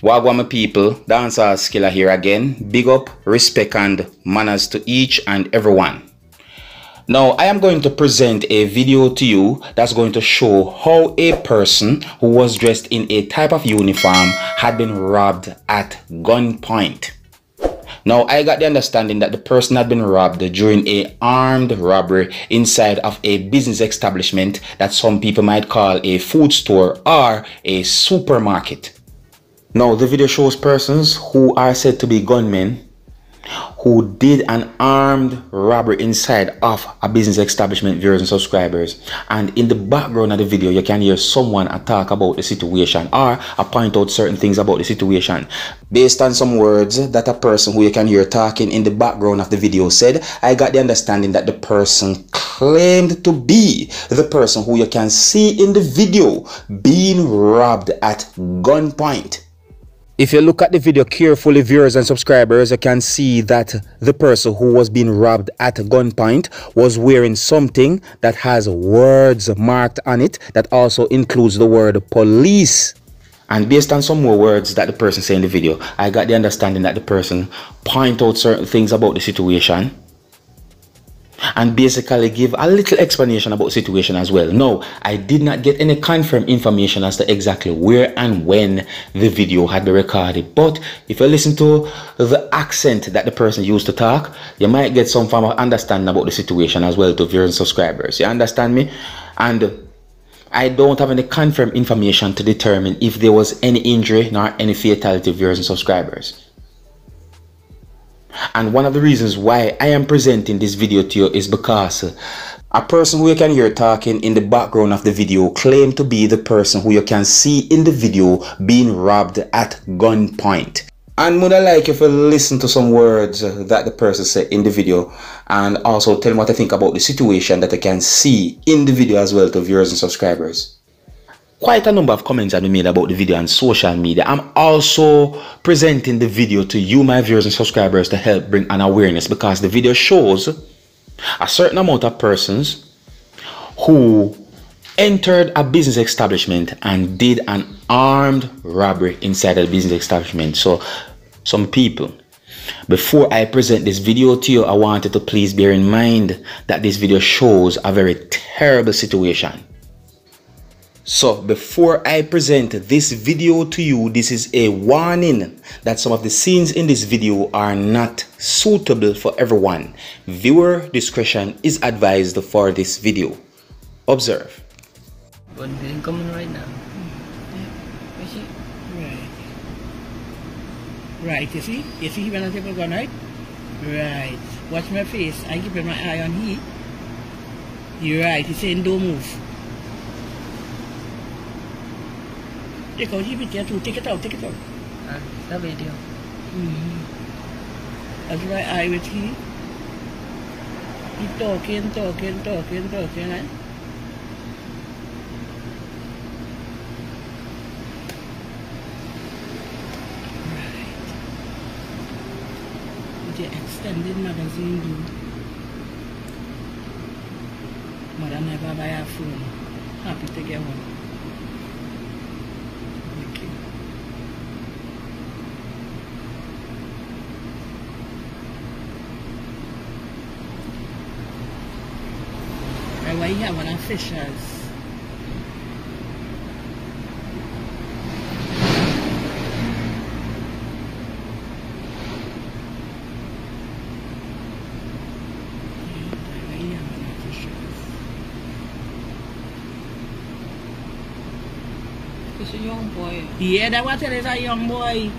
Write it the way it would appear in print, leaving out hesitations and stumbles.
Wagwan my people, Dancehall Skilla here again. Big up, respect and manners to each and everyone. Now I am going to present a video to you that's going to show how a person who was dressed in a type of uniform had been robbed at gunpoint. Now I got the understanding that the person had been robbed during a armed robbery inside of a business establishment that some people might call a food store or a supermarket. Now the video shows persons who are said to be gunmen who did an armed robbery inside of a business establishment, viewers and subscribers. And in the background of the video you can hear someone talk about the situation or point out certain things about the situation. Based on some words that a person who you can hear talking in the background of the video said, I got the understanding that the person claimed to be the person who you can see in the video being robbed at gunpoint. If you look at the video carefully, viewers and subscribers, you can see that the person who was being robbed at gunpoint was wearing something that has words marked on it that also includes the word police. And based on some more words that the person said in the video, I got the understanding that the person pointed out certain things about the situation and basically give a little explanation about the situation as well. No, I did not get any confirmed information as to exactly where and when the video had been recorded. But if you listen to the accent that the person used to talk, you might get some form of understanding about the situation as well to viewers and subscribers. You understand me? And I don't have any confirmed information to determine if there was any injury nor any fatality, viewers and subscribers. And one of the reasons why I am presenting this video to you is because a person who you can hear talking in the background of the video claimed to be the person who you can see in the video being robbed at gunpoint. And would I like if you listen to some words that the person said in the video and also tell me what I think about the situation that I can see in the video as well to viewers and subscribers. Quite a number of comments have been made about the video on social media. I'm also presenting the video to you, my viewers and subscribers, to help bring an awareness, because the video shows a certain amount of persons who entered a business establishment and did an armed robbery inside the business establishment. So some people, before I present this video to you, I wanted to please bear in mind that this video shows a very terrible situation. So before I present this video to you, this is a warning that some of the scenes in this video are not suitable for everyone. Viewer discretion is advised for this video. Observe. One feeling common right now. Right, you see when I take a gun, right? Right. Watch my face. I keep my eye on he. You're right, he's saying don't move. Take out, keep it there too. Take it out, take it out. The video. That's why I with he. He talking, right? With the extended magazine do. Mother never buy a phone. Happy to get one. Why you have one of fishers? It's a young boy. Yeah, that was it is a young boy.